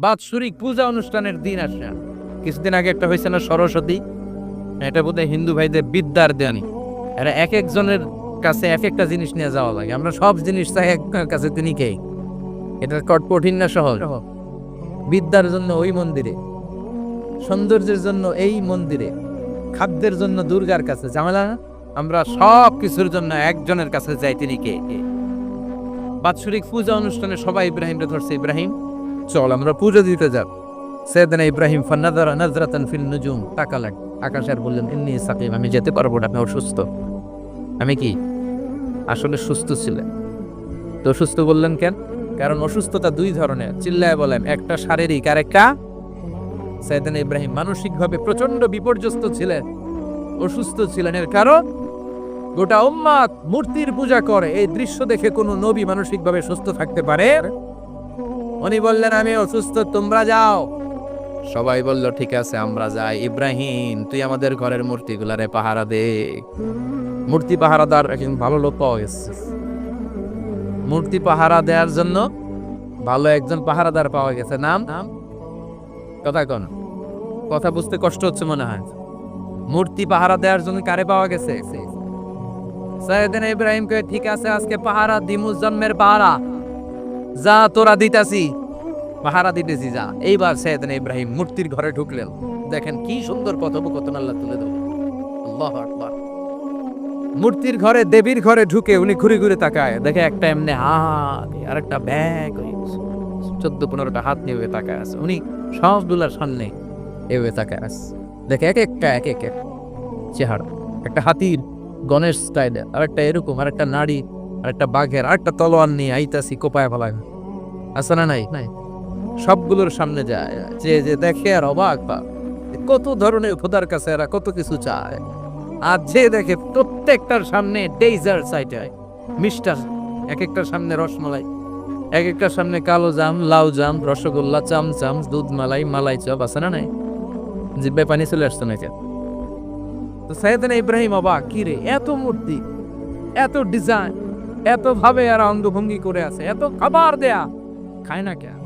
বাৎসরিক পূজা অনুষ্ঠানের দিন আসে। কিছুদিন আগে একটা হয়েছে না সরস্বতী, এটা বোধহয় হিন্দু ভাইদের বিদ্যার দেয়ানি। এরা এক একজনের কাছে এক একটা জিনিস নিয়ে যাওয়া লাগে। আমরা সব জিনিস চাই একজনের কাছে, তিনি কে? এটা কঠিন না সহজ? বিদ্যার জন্য ওই মন্দিরে, সৌন্দর্যের জন্য এই মন্দিরে, খাদ্যের জন্য দুর্গার কাছে, ঝামেলা না? আমরা সব কিছুর জন্য একজনের কাছে যাই, তিনি কে? বাৎসরিক পূজা অনুষ্ঠানে সবাই ইব্রাহিমকে ধরছে, ইব্রাহিম চল আমরা পুজো দিতে যাব। সাইয়েদনা ইব্রাহিম ফানাযারা নাযরাতান ফিন নুজুম, তাকালেন আকাশে আর বললেন ইন্নী সাকিম, আমি যেতে পারবো না, আমি অসুস্থ। আমি কি আসলে সুস্থ ছিলেন? তো অসুস্থ বললেন কেন? কারণ অসুস্থতা দুই ধরনের, চিল্লায় বলেন, একটা শারীরিক আর একটা। সাইয়েদনা ইব্রাহিম মানসিকভাবে প্রচন্ড বিপর্যস্ত ছিলেন, অসুস্থ ছিলেন। এর কারণ গোটা উম্মাত মূর্তির পূজা করে, এই দৃশ্য দেখে কোনো নবী মানসিকভাবে সুস্থ থাকতে পারে? উনি বললেন আমি অসুস্থ, তোমরা যাও। সবাই বলল ঠিক আছে আমরা যাই। ইব্রাহিম তুই আমাদের ঘরের মূর্তিগুলারে পাহারা দে। মূর্তি পাহারাদার একজন ভালো লোক পাওয়া গেছে, মূর্তি পাহারা দেওয়ার জন্য ভালো একজন পাহারাদার পাওয়া গেছে। নাম কথা কোন? কথা বুঝতে কষ্ট হচ্ছে মনে হয়। মূর্তি পাহারা দেওয়ার জন্য কারে পাওয়া গেছে? সাইয়েদনা ইব্রাহিম কে ঠিক আছে আজকে পাহারা দিমু, জন্মের পাহারা, যা তোরা দিতাছি, পাহারা দিতেছি যা। এইবার সাইয়েদনা ইব্রাহিম মূর্তির ঘরে ঢুকলেন। দেখেন কি সুন্দর কথোপকথন আল্লাহ তুলে দেবেন। আল্লাহু আকবার। মূর্তির ঘরে, দেবীর ঘরে ঢুকে উনি ঘুরে ঘুরে তাকায়, দেখে একটা এমনি হাত আর একটা ব্যাগ, 14-15টা হাত নিয়ে তাকায় আছে। উনি সবগুলার সামনে এভাবে তাকায় আছে, দেখে এক একটা এক এক চেহারা, একটা হাতির গণেশ স্টাইলে, আর একটা এরকম, আর একটা নারী, আর একটা বাঘের, আর একটা তলোয়ার নিয়ে আইতাছি কোপায় ফেলায় আছে না? নাই নাই, সবগুলোর সামনে যায়, যে যে দেখে আর অবাক পা, কত ধরনের খোদার কাছে এরা কত কিছু চায়। আর যে দেখে প্রত্যেকটার সামনে ডেজার্ট সাইটে মিষ্টার, এক একটার সামনে রসমালাই, এক একটার সামনে কালো জাম, লাউ জাম, রসগোল্লা, চামচাম, দুধ মালাই, মালাই চপ, আছে না? নাই, জিব্বে পানি চলে আসতো না। তো সাইয়েদনা ইব্রাহিম অবাক, কি রে এত মূর্তি, এত ডিজাইন, এত ভাবে আর অঙ্গভঙ্গি করে আছে, এত খাবার দেয়া, খায় না কেন?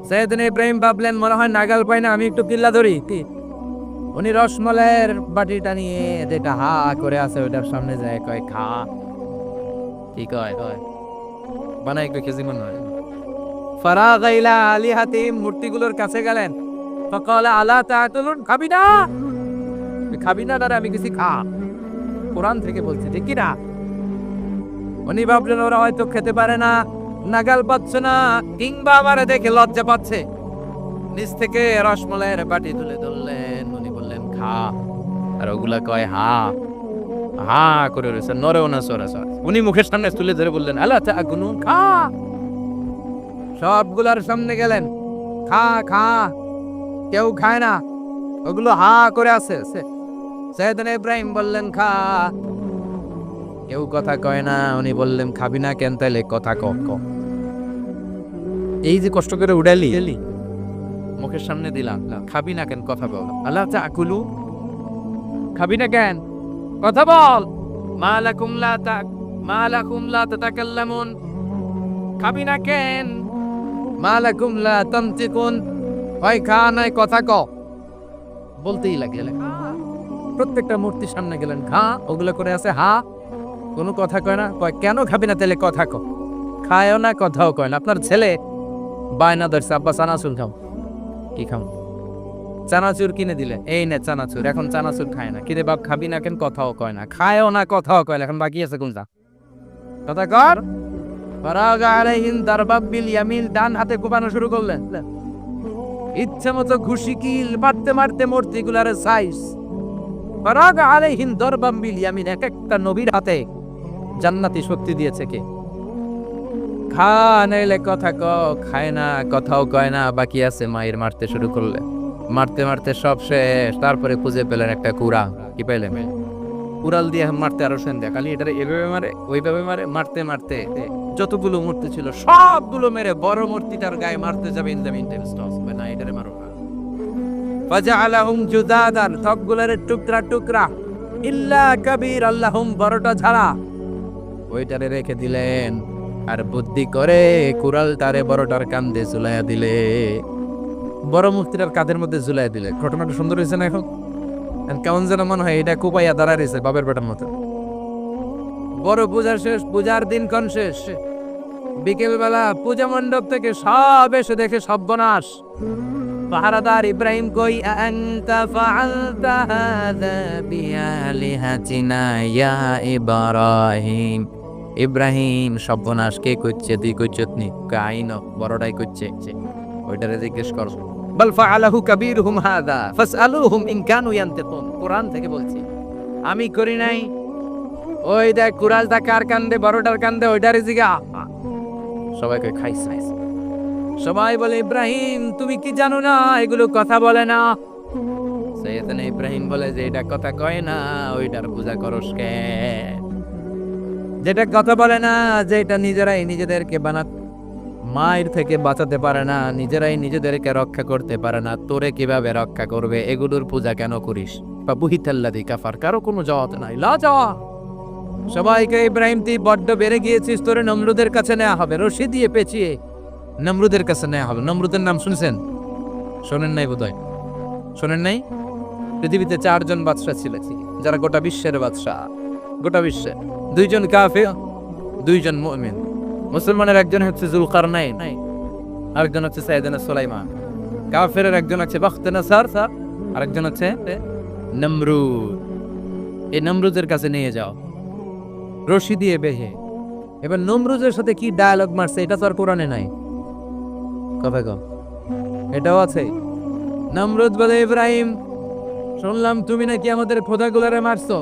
সাইয়েদনা ইব্রাহিম ভাবলেন মনে হয় নাগাল পাই না, আমি একটু কিল্লা ধরি। উনি রসমালাইয়ের বাটিটা নিয়ে যেটা হা করে আছে ওইটার সামনে যায়, কয় খা। কি কয়? বানাই একটু খেজি মনে হয়। ফারাগা ইলা আলিহাতিহিম, মূর্তিগুলোর কাছে গেলেন। ফাকালা আলা তাআকুলুন, খাবি না? খাবি না দাঁড়া, আমি কিছু খা। কোরআন থেকে বলছি ঠিক না? উনি ভাবলেন ওরা হয়তো খেতে পারে না, নাগাল পাচ্ছে না, কিংবা আমারে দেখে লজ্জা পাচ্ছে। নিচ থেকে রসমালাইয়ের বাটি তুলে ধরলেন, উনি বললেন খা। আর ওগুলা কয় হা হা করে রয়েছে, নরেও না সরে। উনি মুখের সামনে তুলে ধরে বললেন আলা তাআকুলুন, খা। সবগুলার সামনে গেলেন, খা খা। কেউ খায় না, ওগুলো হা করে আছে। সাইয়েদনা ইব্রাহিম বললেন খা, কেউ কথা কয় না। উনি বললেন খাবি না কেন? তাইলে কথা ক। এই যে কষ্ট করে উড়ালি, মুখের সামনে দিলাম, খাবি না কেন? কথা বল। আল্লাহ তাআকুলু, খাবি না কেন? কথা বল। মা লাকুম লা তাতাকাল্লামুন, খাবি না কেন? মা লাকুম লা তানতিকুন, হয় খা নাই কথা ক। বলতেই লাগলেন। প্রত্যেকটা মূর্তির সামনে গেলেন, খা। ওগুলো করে আছে হা, কোনো কথা কয় না। কয় কেন খাবি না? তাহলে কথা ক। খায়ও না, কথাও কয় না। আপনার ছেলে বায়না ধরছে, আব্বা চানাচুর খাও। কি খাও? চানাচুর কিনে দিলে, এই নে চানাচুর। এখন চানাচুর খায় না। কিরে বাপ খাবি না কেন? কথাও কয় না, খায়ও না, কথাও কয় না। এখন বাকি আছে কোনটা? কথা কর। ফারাগা আলাইহিম দারবাম বিল ইয়ামিন, ডান হাতে কোপানো শুরু করলেন। ইচ্ছে মতো ঘুষি কিল মারতে মারতে মূর্তিগুলার সাইজ। ফারাগা আলাইহিম দারবাম বিল ইয়ামিন, এক একটা নবীর হাতে জান্নাতি শক্তি দিয়েছে কে? খা নাইলে কথা ক। খায় না, কথাও কয় না, বাকি আছে মায়ের। মারতে শুরু করলেন, মারতে মারতে সব শেষ। তারপরে খুঁজে পেলেন একটা কুড়া। কি পাইলেন? কুড়াল দিয়ে মারতে আরো সেন খালি এটা এভাবে মারে, ওইভাবে মারে। মারতে মারতে যতগুলো মূর্তি ছিল সবগুলো মেরে বড় মূর্তিটার গায়ে মারতে যাবে, ইন দ্য মিনটাইম স্টপ না, এটারে মারো না। ফাজআলাহুম জুদাদান, সবগুলোর টুকরা টুকরা। ইল্লা কাবীর আল্লাহুম, বড়টা ছাড়া ওইটারে রেখে দিলেন। আর বুদ্ধি করে কুড়াল তারে বড়টার কান্দে ঝুলাইয়া দিলে, বড় মুফতিটার কাঁধের মধ্যে ঝুলাইয়া দিলে। ঘটনাটা সুন্দর হয়েছে না? এখন কেমন যেন মনে হয় এটা কোপাইয়া দাঁড়া রয়েছে বাবের বেটার মতো। বড় পূজা শেষ, পূজার দিন কোন শেষ, বিকেল বেলা পূজা মণ্ডপ থেকে সব এসে দেখে সর্বনাশ। পাহারাদার ইব্রাহিম কই, আনতা ফাআলতা হাযা বিআলিহাতিনা ইয়া ইব্রাহিম। ইব্রাহিম সর্বনাশ কে করছে? তুই করছত নি? কাইন বড়টাই করছে। ওইটারে জিজ্ঞেস কর। বাল ফাআলাহু কাবীরুহুম হাযা ফাসআলুহুম ইন কানু ইয়ানতিকুন। কোরআন থেকে বলছি, আমি করি নাই। ওই দেখ কুরাজদা কার কান্দে, বড়টার কান্দে, ওইটারে জিগা। সবাই কই খাইস। সবাই বলে, ইব্রাহিম তুমি কি জানো না এগুলো কথা বলে না? সৈয়দনা ইব্রাহিম বলে যে এটা কথা কয় না, ওইটার পূজা করস কে? যেটা কথা বলে না, যে এটা নিজেরাই নিজেদেরকে মায়ের থেকে বাঁচাতে পারে না, নিজেরাই নিজেদেরকে রক্ষা করতে পারে না, তোরে কিভাবে রক্ষা করবে? এগুলোর পূজা কেন করিস? বা বুহিতাল্লাযী কাফার। কারো কোনো জবাব নাই, লা যাওয়া। সবাইকে, ইব্রাহিম তুই বড্ড বেড়ে গিয়েছিস, তোরে নমরুদের কাছে নেওয়া হবে, রশি দিয়ে পেঁচিয়ে নমরুদের কাছে নেওয়া হবে। নমরুদের নাম শুনছেন? শোনেন নাই বোধহয়। শোনেন নাই? পৃথিবীতে 4 জন বাদশা ছিলেন, যারা গোটা বিশ্বের বাদশা। গোটা বিশ্বে 2 জন কাফির, 2 জন মুমিন। মুসলমানের একজন হচ্ছে যুলকারনাইন, আরেকজন হচ্ছে সাইয়েদনা সুলাইমান। কাফিরের একজন হচ্ছে বাখতিনাসার, আরেকজন হচ্ছে নমরুদ। এই নমরুদের কাছে নিয়ে যাও রশি দিয়ে বেঁধে। এবার নমরুদের সাথে কি ডায়ালগ মারছে এটা তো আর কোরআনে নাই। কবে কম এটাও আছে। নমরুদ বলে, ইব্রাহিম শুনলাম তুমি নাকি আমাদের খোদাগুলারে মারছো,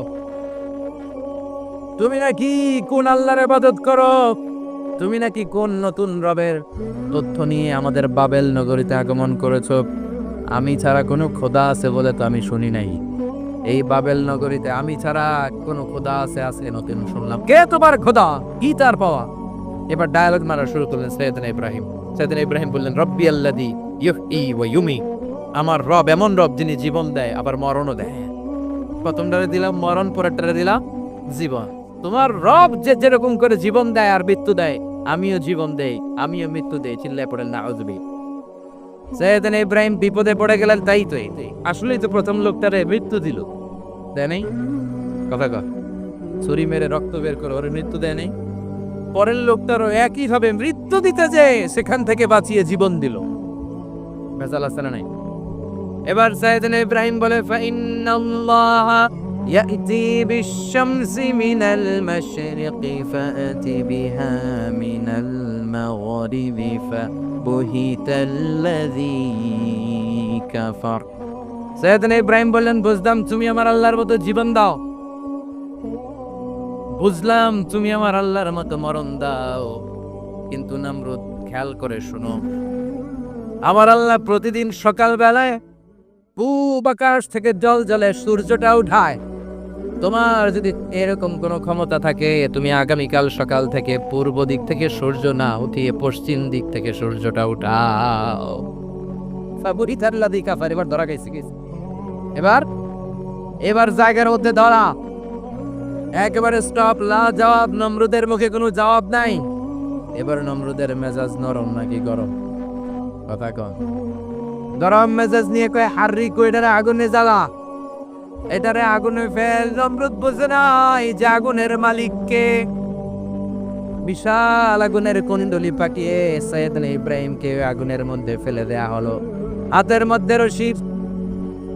তুমি নাকি কোন আল্লাহর ইবাদত করো, তুমি নাকি কোন নতুন রবের তথ্য নিয়ে আমাদের বাবেল নগরীতে আগমন করেছো। আমি ছাড়া কোনো খোদা আছে বলে তো আমি শুনি নাই। এই বাবেল নগরীতে আমি ছাড়া কোনো খোদা আছে নতুন শুনলাম। কে তোমার খোদা? কি তার পাওয়া? এবার ডায়ালগ মারা শুরু করলেন সাইয়েদনা ইব্রাহিম। সাইয়েদনা ইব্রাহিম বললেন, রব্বি আল্লাযী ইউহয়ী ওয়া ইউমীত। আমার রব এমন রব যিনি জীবন দেয় আবার মরণও দেয়। প্রথমটারে দিলাম মরণ, পরেরটারে দিলাম জীবন। তোমার রব যে যেরকম করে জীবন দেয় আর মৃত্যু দেয়, আমিও জীবন দেই, আমিও মৃত্যু দেই। চিল্লায় পড়েন নাউযুবিল্লাহ। সাইয়েদনা ইব্রাহিম বিপদে পড়ে গেলেন। তাই তো আসলেই তো প্রথম লোকটারে মৃত্যু দিল, দেয় নাই? কথা কর, ছুরি মেরে রক্ত বের করে ওরে মৃত্যু দেয় নাই? পরের লোকটারও একই ভাবে মৃত্যু দিতে যে সেখান থেকে বাঁচিয়ে জীবন দিল। ভেজাল আছে না নাই? এবার সাইয়েদনা ইব্রাহিম বলে, ফাইন্নাল্লাহা ইয়াতি বিশ-শামসি মিনাল মাশরিকি ফাআতি বিহা মিনাল মাগরিবি ফাবুহিতাল্লাযী কাফার। সাইয়েদনা ইব্রাহিম বললেন, বুঝলাম তুমি আমার আল্লাহর মতো জীবন দাও, বুঝলাম তুমি আমার আল্লাহর মতো মরণ দাও, কিন্তু নমরুদ খেয়াল করে শোনো, আমার আল্লাহ প্রতিদিন সকাল বেলায় পূব আকাশ থেকে জল জলে সূর্যটা উঠায়। তোমার যদি এরকম কোনো ক্ষমতা থাকে, তুমি আগামীকাল সকাল থেকে পূর্ব দিক থেকে সূর্য না উঠিয়ে পশ্চিম দিক থেকে সূর্যটা উঠাও। ফাবুহিতাল্লাযী কাফার। এবার ধরা গেছে কি? এবার জায়গার মধ্যে ধরা, একেবারে স্টপ, লা জবাব। নমরুদের মুখে কোনো জবাব নাই। এবার নমরুদের মেজাজ নরম নাকি গরম? কথা কন। গরম মেজাজ নিয়ে কয়, হাররি কইটারে আগুনে জ্বালা, এটারে আগুনে ফেল। নমরুদ বুঝে না এই যে আগুনের মালিককে। বিশাল আগুনের কুণ্ডলি পাকিয়ে সাইয়েদনা ইব্রাহিমকে আগুনের মধ্যে ফেলে দেয়া হলো। হাতের মধ্যে রশি,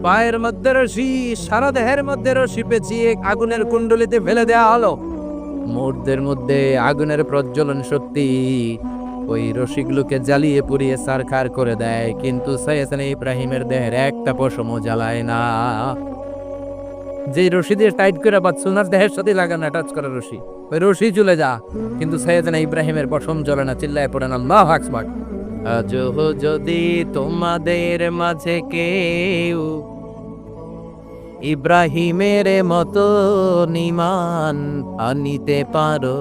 পায়ের মধ্যে রশি, সারা দেহের মধ্যে রশি পেঁচিয়ে আগুনের কুণ্ডলিতে ফেলে দেয়া হলো। মুহূর্তের মধ্যে আগুনের প্রজ্বলন শক্তি ওই রশিগুলোকে জ্বালিয়ে পুড়িয়ে ছারখার করে দেয়, কিন্তু সাইয়েদনা ইব্রাহিমের দেহের একটা পশমও জ্বালায় না। যে রশি দিয়ে টাইট করে বাঁধছে, ওনার দেহের সাথে লাগানো টাচ করা রশি, ওই রশি চলে যা, কিন্তু সাইয়েদনা ইব্রাহিমের পশম জ্বলে না। চিল্লায় পড়েন আল্লাহু আকবার। আজও যদি তোমাদের মাঝে কেউ ইব্রাহিমের মতো নিমান আনিতে পারো,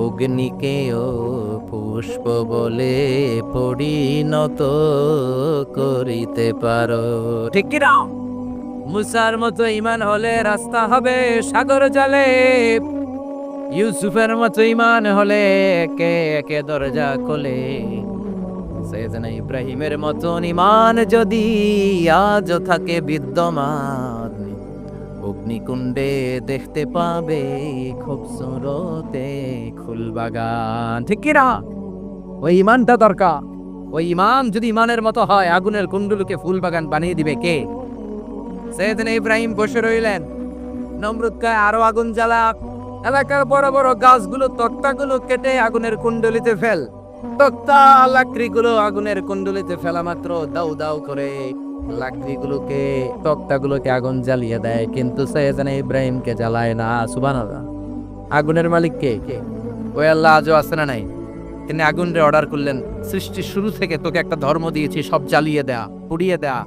অগ্নিকেও পুষ্প বলে পরিণত করিতে পারো। ঠিক কি না? মুসার মতো ইমান হলে রাস্তা হবে সাগর জলে। ইউসুফের মতো ইমান হলে একে একে দরজা খোলে, সৈয়দনা ইব্রাহিমের মতন ইমান যদি আজও থাকে বিদ্যমান, অগ্নিকুণ্ডে দেখতে পাবে খুবসুরতে ফুলবাগান। ঠিক কিনা? ওই ইমানটা দরকার। ওই ইমান যদি ইমানের মতো হয়, আগুনের কুণ্ডুলকে ফুলবাগান বানিয়ে দিবে কে? সৈয়দনা ইব্রাহিম বসে রইলেন, নমরুদ কয় আরো আগুন জ্বালা, এলাকার বড় বড় গাছগুলো তক্তাগুলো কেটে আগুনের কুণ্ডলিতে ফেল। তক্তা লাকড়িগুলো আগুনের কুণ্ডলিতে ফেলা মাত্র দাউ দাউ করে লাকড়িগুলোকে তক্তাগুলোকে আগুন জ্বালিয়ে দেয়, কিন্তু সৈয়দনা ইব্রাহিমকে জ্বালায় না। সুবহানাল্লাহ। আগুনের মালিক কে? ওই আল্লাহ আজও আছে না নাই? তিনি আগুনরে অর্ডার করলেন, সৃষ্টির শুরু থেকে তোকে একটা ধর্ম দিয়েছি, সব জ্বালিয়ে দেয়া, পুড়িয়ে দেয়া।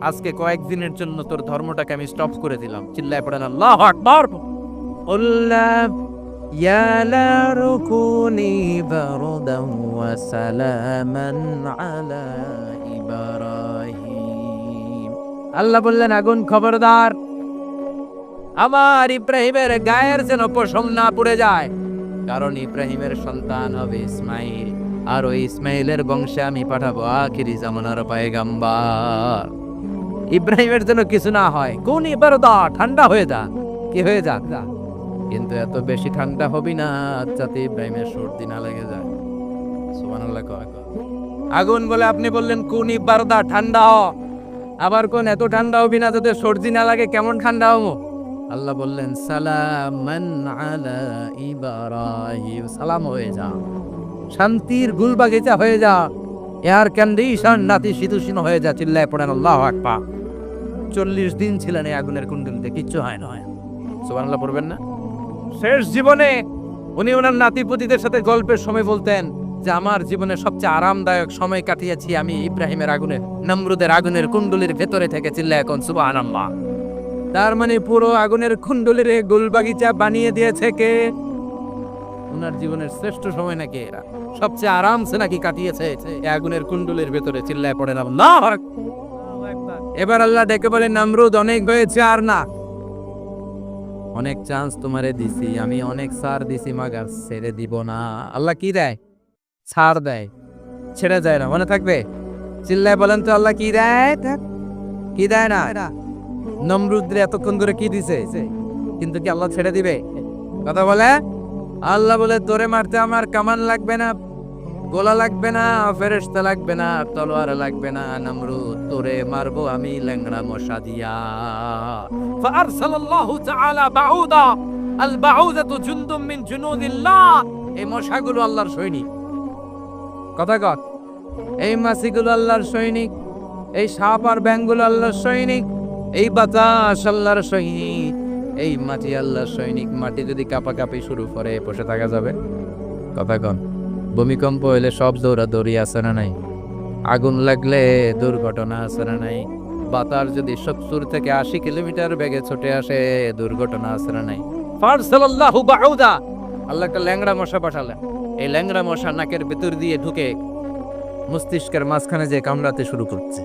আজকে কয়েকদিনের জন্য তোর ধর্মটাকে আমি স্টপ করে দিলাম। চিল্লায় পড়েন আল্লাহু আকবার। উল্লাহ ইয়া নারু কুনি বারদান ওয়া সালামান আলা ইব্রাহিম। আল্লাহ বললেন, আগুন খবরদার, আমার ইব্রাহিমের গায়ের যেন পশম না পুড়ে যায়, কারণ ইব্রাহিমের সন্তান হবে ইসমাইল, আর ওই ইসমাইলের বংশে আমি পাঠাবো আখিরি জামানার পয়গাম্বার। ইব্রাহিমের যেন কিছু না হয়। কোন ইবারদা, ঠান্ডা হয়ে যা। কি হয়ে যা? কিন্তু এত বেশি ঠান্ডা হবি না যাতে ইব্রাহিমের সর্দি না লেগে যায়। সুবহানাল্লাহ। আগুন বলে আপনি বললেন কোন ইবারদা, ঠান্ডা হ। আবার কোন এত ঠান্ডা হবি না যাতে সর্দি না লাগে, কেমন ঠান্ডা হবো? আল্লাহ বললেন সালামান আলা ইব্রাহিম, সালাম হয়ে যা, শান্তির গুলবাগিচা হয়ে যা, এয়ার কন্ডিশন নাতিশীতোষ্ণ হয়ে যা। চিল্লায় পড়েন আল্লাহু আকবার। 40 দিন ছিলেন এই আগুনের কুণ্ডলিতে, কিচ্ছু হয় না। সুবহানাল্লাহ পড়বেন না? শেষ জীবনে উনি ওনার নাতিপুতিদের সাথে গল্পের সময় বলতেন যে আমার জীবনে সবচেয়ে আরামদায়ক সময় কাটিয়েছি আমি ইব্রাহিমের আগুনে, নমরুদের আগুনের কুণ্ডলির ভেতরে থেকে। চিল্লায় এখন সুবহানাল্লাহ। তার মানে পুরো আগুনের কুণ্ডলির গুলবাগিচা বানিয়ে দিয়েছে কে? ওনার জীবনের শ্রেষ্ঠ সময় নাকি এরা, সবচেয়ে আরামসে নাকি কাটিয়েছে এই আগুনের কুণ্ডলির ভেতরে। চিল্লায় পড়ে না আল্লাহু আকবার। এবার আল্লাহ ডেকে বলেন, নমরুদ অনেক হয়েছে, আর না। অনেক চান্স তোমারে দিছি আমি, অনেক ছাড় দিছি, মাগার ছেড়ে দিব না। আল্লাহ কি দেয়? ছাড় দেয়, ছেড়ে যায় না। মনে থাকবে? চিল্লায় বলেন তো আল্লাহ কি দেয়? কি দেয় না? নমরুদরে এতক্ষণ ধরে কি দিছে, কিন্তু কি আল্লাহ ছেড়ে দিবে? কথা বলে। আল্লাহ বলে তোরে মারতে আমার কামান লাগবে না, গোলা লাগবে না, ফেরেশতা লাগবে না, তলোয়ার লাগবে না। নমরুদ তোরে মারবো আমি ল্যাংড়া মশা দিয়া। ফাআরসালাল্লাহু তাআলা বাউদা, আল বাউদাতু জুনদুম মিন জুনুদিল্লাহ। এই মশাগুলো আল্লাহর সৈনিক। কথা কর। এই মাছিগুলো আল্লাহর সৈনিক, এই সাপ আর ব্যাঙগুলো আল্লাহর সৈনিক, এই বাতাস আল্লাহর সৈনিক, এই মাটি আল্লাহর সৈনিক। মাটি যদি কাঁপাকাঁপি শুরু করে, বসে থাকা যাবে? কথা কন। ভূমিকম্প হইলে সব দৌড়াদৌড়ি আছে না নাই? আগুন লাগলে দুর্ঘটনা আছে না নাই? বাতাস যদি 70 থেকে 80 কিলোমিটার বেগে ছুটে আসে, দুর্ঘটনা আছে না নাই? ফারসালাল্লাহু বাউদা, আল্লাহ একটা ল্যাংড়া মশা পাঠালেন। এই ল্যাংড়া মশা নাকের ভেতর দিয়ে ঢুকে মস্তিষ্কের মাঝখানে যে কামড়াতে শুরু করছে।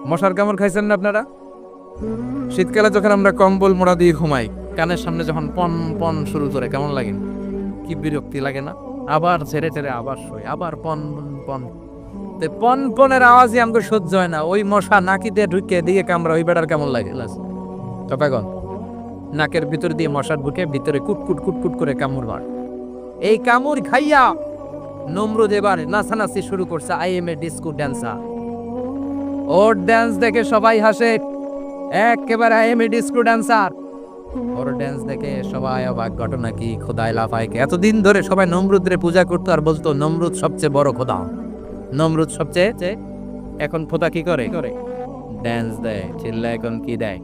মশার কামড় খাইছেন না আপনারা? শীতকালে যখন আমরা কম্বল মোড়া দিয়ে ঘুমাই, কানের সামনে যখন পন পন শুরু করে, কেমন লাগে? কি বিরক্তি লাগে না? আবার ছেড়ে ছেড়ে আবার শোয়, আবার পন পন। পন পনের আওয়াজই আমাকে সহ্য হয় না। ওই মশা নাকিতে ঢুকে দিয়ে কামড়া, ওই বেড়ার কেমন লাগে? তখন নাকের ভিতর দিয়ে মশা ঢুকে ভিতরে কুটকুট কুটকুট করে কামড় মার। এই কামড় খাইয়া নমরুদ এবার নাচানাচি শুরু করছে। I M A disco dancer. Or dance দেখে সবাই হাসে, একেবারে I M A disco dancer. Or dance দেখে সবাই অবাক। ঘটনা কি? খোদাই লাফায়। এতদিন ধরে সবাই নমরুদরে পূজা করতো আর বলতো নমরুদ সবচেয়ে বড় খোদা, নমরুদ সবচেয়ে। এখন খোদা কি করে? ড্যান্স দেয়। চিল্লা এখন কি দেয়?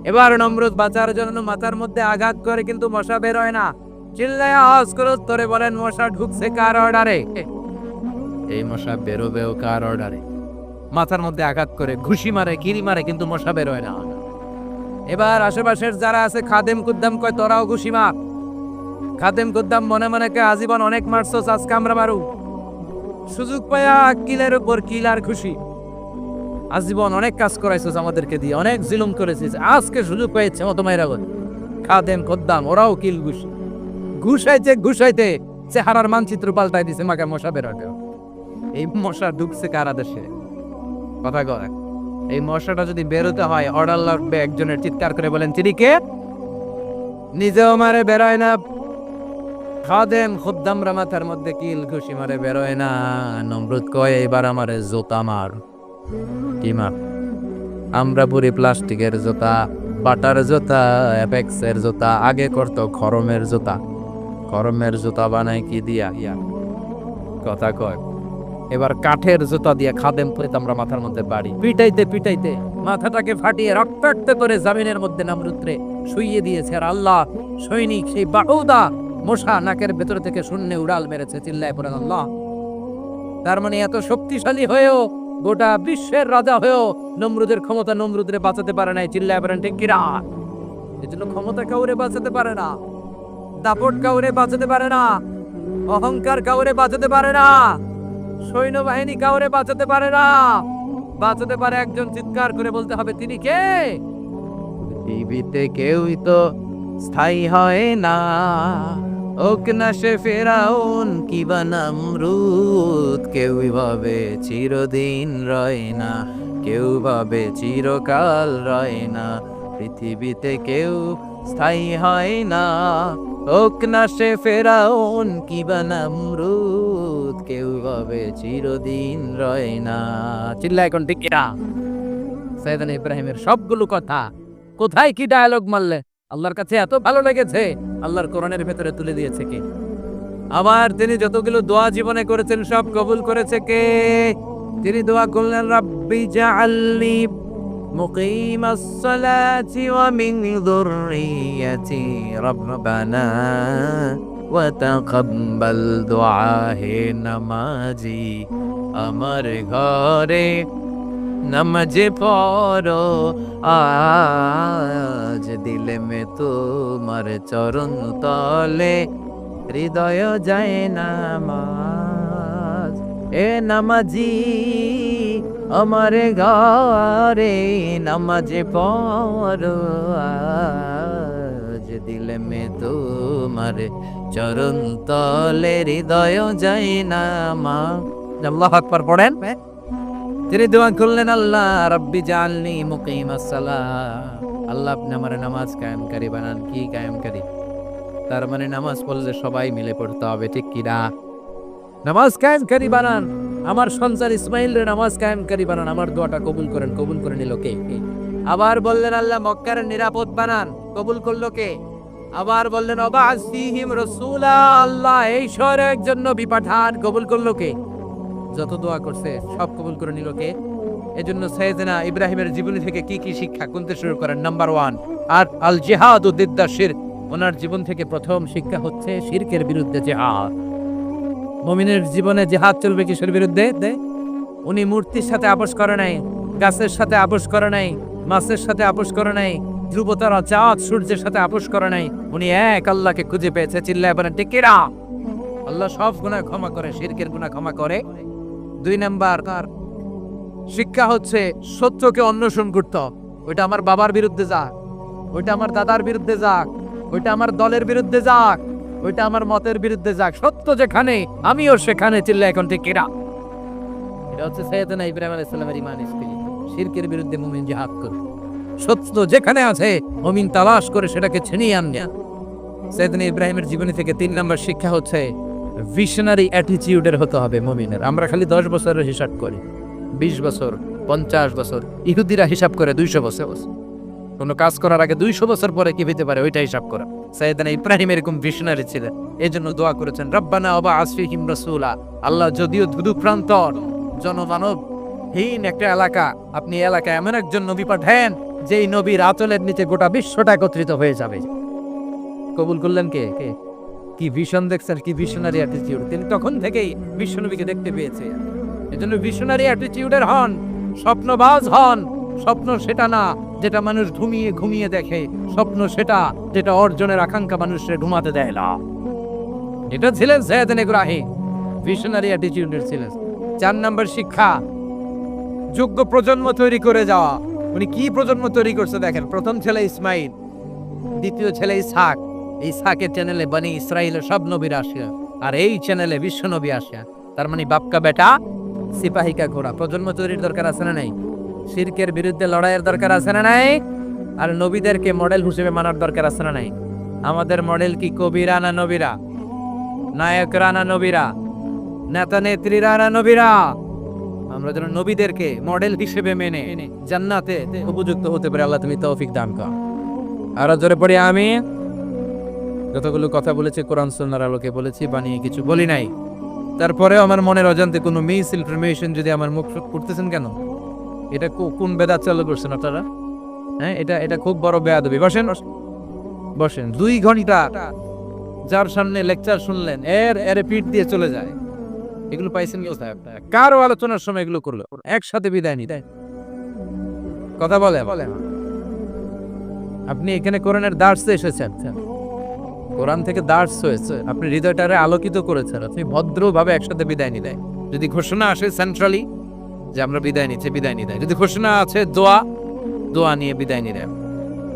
এবার নমরুদ বাঁচার জন্য মাথার মধ্যে আঘাত করে, কিন্তু মশা বের হয় না। চিল্লায় আওয়াজ করে উত্তরে বলেন, মশা ঢুকছে কার অর্ডারে? এই মশা বেরোবেও কার অর্ডারে? মাথার মধ্যে আঘাত করে ঘুষি মারে, কিরি মারে, কিন্তু মশা বের হয় না। এবার আশেপাশের যারা আছে খাদেম কুদ্দাম কয়, তোরাও ঘুষি মার। খাদেম কুদ্দাম মনে মনে কয়, আজীবন অনেক মারছস, আজকে আমরা মারু। সুযোগ পায়া কিলের উপর কিল আর খুশি। আজীবন অনেক কাজ করাইছস আমাদেরকে দিয়ে, অনেক জুলুম করেছিস, আজকে সুযোগ পেয়েছে মতো মাইরা বল। খাদেম কুদ্দাম ওরাও কিল ঘুষি। ঘুষাইতে চেহারার মানচিত্র পাল্টাই দিছে, মাকে মশা বেরোকে। এই মশা ঢুকছে কারা দেশে? কথা কয়, এই মশাটা যদি বেরোতে হয় অর্ডার লাগবে একজনের। চিৎকার করে বলেন তিনি কে? নিজেও মারে বেরোয় না, খাদেম খুদ্দামরা মাথার মধ্যে কিল ঘুষি মারে বেরোয় না। নমরুদ কয় এবার আমারে জোতা মার। কি মার? আমরা পুরি প্লাস্টিকের জোতা, বাটার জোতা, অ্যাপেক্সের জোতা, আগে করতো খরমের জোতা। খরমের জুতা বানায় কি দিয়া? কথা কয় এবার কাঠের জুতা দিয়ে খাদেম আমরা মাথার মধ্যে বাড়ি পিটাইতে পিটাইতে মাথাটাকে ফাটিয়ে রক্তাক্ত করে জামিনের মধ্যে নামরুদ্রে শুইয়ে দিয়েছে। আর আল্লাহ সৈনিক সেই বাহুদা মশা নাকের ভেতর থেকে শূন্যে উড়াল মেরেছে। চিল্লায় পড়েন আল্লাহ। তার মানে এত শক্তিশালী হয়েও, গোটা বিশ্বের রাজা হয়েও নমরুদের ক্ষমতা নমরুদরে বাঁচাতে পারে নাই। চিল্লায় পড়েন ঠিক কিনা? এই জন্য ক্ষমতা কাউরে বাঁচাতে পারে না, দাপট কাউরে বাঁচাতে পারে না, অহংকার কাউরে বাঁচাতে পারে না, সৈন্যবাহিনী কাউরে বাঁচাতে পারে না। বাঁচাতে পারে একজন। চিৎকার করে বলতে হবে তিনি কে? পৃথিবীতে কেউই তো স্থায়ী হয় না, ওক না সে ফেরাউন কিবা নমরুদ। কেউই ভাবে চিরদিন রয় না, কেউ ভাবে চিরকাল রয় না। পৃথিবীতে কেউ স্থায়ী হয় না, ওক না সে ফেরাউন কিবা নমরুদ। কেউ ভাবে চিরদিন রয় না। চিল্লা এখন ঠিক কিনা? সাইয়েদনা ইব্রাহিমের সবগুলো কথা কোথায় কি ডায়ালগ মারলে আল্লাহর কাছে এত ভালো লেগেছে, আল্লাহর কোরআনের ভেতরে তুলে দিয়েছে কে? আবার তিনি যতগুলো দোয়া জীবনে করেছেন সব কবুল করেছে কে? তিনি দোয়া করলেন রাব্বি জাআলনি মুকিমাস সালাতি ওয়া মিন যুররিয়াতি রাব্বানা ওয়া তাকাব্বাল দুআ। হে নামাজি আমার ঘরে নামাজে পড়ো আজ, দিলে মে তোমার চরণ তলে হৃদয় যায় নামাজ। এ নামাজি আমার ঘরে নামাজে পড়ো আজ, দিলে মে তোমার চরণ তলে হৃদয় যায় নামাজ। আল্লাহু আকবার পড়েন। তিনি দোয়া করলেন আল্লাহ রাব্বি জাআলনি মুকিমাস সালাহ, আল্লাহ আপনি আমার নামাজ কায়েমকারী বানান। কি কায়েমকারী? তার মানে নামাজ পড়লে সবাই মিলে পড়তে হবে, ঠিক কি না? নামাজ কায়েমকারী বানান, আমার সন্তান ইসমাইলের নামাজ কায়েমকারী বানান। আমার দোয়াটা কবুল করেন। কবুল করে নিল কে? আবার বললেন আল্লাহ মক্কার নিরাপদ বানান। কবুল করলো কে? আবার বললেন ওয়াবা'আস ফীহিম রাসূলা, আল্লাহ এই শহরে একজন নবী পাঠান। কবুল করলো কে? যত দোয়া করছে সব কবুল করে নিল কে? এজন্য সাইয়েদনা ইব্রাহিমের জীবনী থেকে কি কি শিক্ষা কোনতে শুরু করেন? নাম্বার 1 আর আল জিহাদু দিদ্দা শিরক। ওনার জীবন থেকে প্রথম শিক্ষা হচ্ছে শিরকের বিরুদ্ধে জিহাদ। মুমিনের জীবনে জিহাদ চলবে কিসের বিরুদ্ধে? উনি মূর্তির সাথে আপোষ করে নাই, গাছের সাথে আপোষ করে নাই, মাছের সাথে আপোষ করে নাই, ধ্রুবতারা চাঁদ সূর্যের সাথে আপোষ করে নাই। উনি এক আল্লাহকে খুঁজে পেয়েছে। চিল্লায় বলেন ঠিক কিনা? আল্লাহ সব গুনাহ ক্ষমা করে, শিরকের গুনাহ ক্ষমা করে। 2 নাম্বার তার শিক্ষা হচ্ছে সত্যকে অন্বেষণ করতে। ওইটা আমার বাবার বিরুদ্ধে যাক, ওইটা আমার দাদার বিরুদ্ধে যাক, ওইটা আমার দলের বিরুদ্ধে যাক, ওইটা আমার মতের বিরুদ্ধে যাক, সত্য যেখানে আমিও সেখানে। চিল্লা এখন ঠিক কিনা? এটা হচ্ছে সাইয়েদনা ইব্রাহিম আলাইহিস সালামের ঈমান স্পিরিট। শিরকের বিরুদ্ধে মুমিন জিহাদ করে, সত্য যেখানে আছে মুমিন তালাশ করে সেটাকে ছিনিয়ে আনে। সাইয়েদনা ইব্রাহিমের জীবনী থেকে 3 নাম্বার শিক্ষা হচ্ছে ভিশনারি অ্যাটিটিউডের হতে হবে মুমিনের। আমরা খালি 10 বছরের হিসাব করি, 20 বছর, 50 বছর। ইহুদিরা হিসাব করে 200 বছর। কোনো কাজ করার আগে 200 বছর পরে কি হতে পারে ওইটা হিসাব করা। সাইয়েদনা ইব্রাহিম এরকম ভিশনারি ছিলেন। এজন্য দোয়া করেছেন রব্বানা ওয়াবা'আস ফীহিম রাসূলা, আল্লাহ যদিও ধুধু প্রান্তর জনমানব হীন একটা এলাকা, আপনি এলাকায় এমন একজন নবী পাঠান যেই নবীর আঁচলের নিচে গোটা বিশ্বটা একত্রিত হয়ে যাবে। কবুল করলেন কে? কে? কি ভিশন দেখছেন, কি ভিশনারি অ্যাটিটিউড। তিনি তখন থেকেই বিশ্বনবীকে দেখতে পেয়েছে। এজন্য ভিশনারি অ্যাটিটিউডের হন, স্বপ্নবাজ হন। স্বপ্ন সেটা না যেটা মানুষ ঘুমিয়ে ঘুমিয়ে দেখে, স্বপ্ন সেটা যেটা অর্জনের আকাঙ্ক্ষা মানুষের ঘুমাতে দেয় না। এটা ছিলেন সাইয়েদনা ইব্রাহিম, ভিশনারি অ্যাটিটিউডের ছিলেন। 4 নাম্বার শিক্ষা যোগ্য প্রজন্ম তৈরি করে যাওয়া। উনি কি প্রজন্ম তৈরি করছে দেখেন। প্রথম ছেলে ইসমাইল, দ্বিতীয় ছেলে ইসহাক, এই সাকের চ্যানেলে বানি ইসরায়েলের সব নবীরা আসে, আর এই চ্যানেলে বিশ্ব নবী আসে। তার মানে বাপকা বেটা সিপাহিকা ঘোড়া। প্রজন্ম তৈরির দরকার আছে না নাই? শিরকের বিরুদ্ধে লড়াইয়ের দরকার আছে না নাই? আর নবীদেরকে মডেল হিসেবে মানার দরকার আছে না নাই? আমাদের মডেল কি কবিরা না নবীরা? নায়করা না নবীরা? নেতা নেত্রীরা না নবীরা? আমরা যেন নবীদেরকে মডেল হিসেবে মেনে জান্নাতে উপযুক্ত হতে পারে। আল্লাহ তুমি তৌফিক দান কর। আর জোরে পড়ি আমি। যতগুলো কথা বলেছি কোরআন সুন্নাহর আলোকে বলেছি, বানিয়ে কিছু বলি নাই। তারপরেও আমার মনের অজান্তে কোনো মিস ইনফরমেশন যদি আমার মুখ করতেছেন কেন? এটা কোন বেদাত চালু করছেন আপনারা? হ্যাঁ, এটা খুব বড় বেয়াদবি। বসেন বসেন। 2 ঘন্টা যার সামনে লেকচার শুনলেন, এর পিঠ দিয়ে চলে যায়। এগুলো পাইছেন কোথায়? কারো আলোচনার সময় এগুলো করলো, একসাথে বিদায় নিতে কথা বলে। আপনি এখানে কোরআনের দার্সে এসেছেন, কোরআন থেকে দার্স হয়েছে, আপনি হৃদয়টারে আলোকিত করেছেন, আপনি ভদ্রভাবে একসাথে বিদায় নিতে। যদি ঘোষণা আসে সেন্ট্রালি যে আমরা বিদায় নিচ্ছি, বিদায় নিতে। যদি ঘোষণা আছে দোয়া নিয়ে বিদায় নিতে।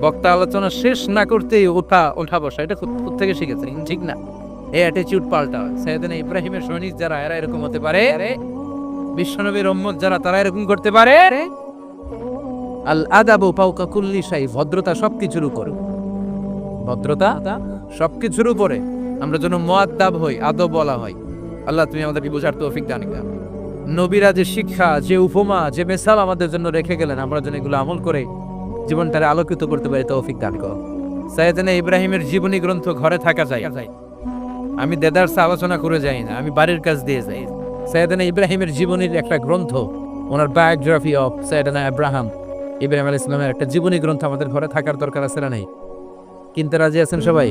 বক্তা আলোচনা শেষ না করতেই ওঠা বসা, এটা থেকে শিখেছেন, ঠিক না? এই অ্যাটিটিউড পাল্টা হয়। সাইয়েদনা ইব্রাহিমের সৈনিক যারা, এরা এরকম হতে পারে। বিশ্বনবীর উম্মত যারা, তারা এরকম করতে পারে। আল আদাবু ফাওকা কুল্লি শাই, ভদ্রতা সবকিছুর উপরে। ভদ্রতা সবকিছুর উপরে। আমরা যেন মুআদ্দাব হই, আদব বলা হয়। আল্লাহ তুমি আমাদেরকে বোঝার তৌফিক দান করো। নবীরা যে শিক্ষা, যে উপমা, যে মিসাল আমাদের জন্য রেখে গেলেন, আমরা যেন এগুলো আমল করে জীবনটারে আলোকিত করতে পারি, তৌফিক দান করো। সাইয়েদনা ইব্রাহিমের জীবনী গ্রন্থ ঘরে থাকা যায়। আমি দেদারসে আলোচনা করে যাই না, আমি বাড়ির কাজ দিয়ে যাই। সাইয়েদনা ইব্রাহিমের জীবনীর একটা গ্রন্থ, ওনার বায়োগ্রাফি অফ সাইয়েদনা ইব্রাহিম আলাইহিস সালামের একটা জীবনী গ্রন্থ আমাদের ঘরে থাকার দরকার আছে না নাই? কিনতে রাজি আছেন সবাই?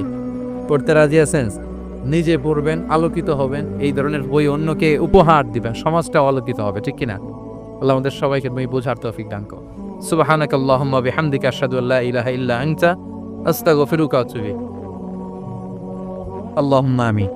পড়তে রাজি আছেন? নিজে পড়বেন, আলোকিত হবেন, এই ধরনের বই অন্যকে উপহার দিবেন, সমাজটা আলোকিত হবে, ঠিক কিনা? আল্লাহ আমাদের সবাইকে তুমি বোঝার তৌফিক দান করো। সুবহানাকাল্লাহুম্মা বিহামদিকা আশহাদু আল্লা ইলাহা ইল্লা আনতা আস্তাগফিরুকা ওয়া আতুবু ইলাইক। আল্লাহুম্মা আমিন।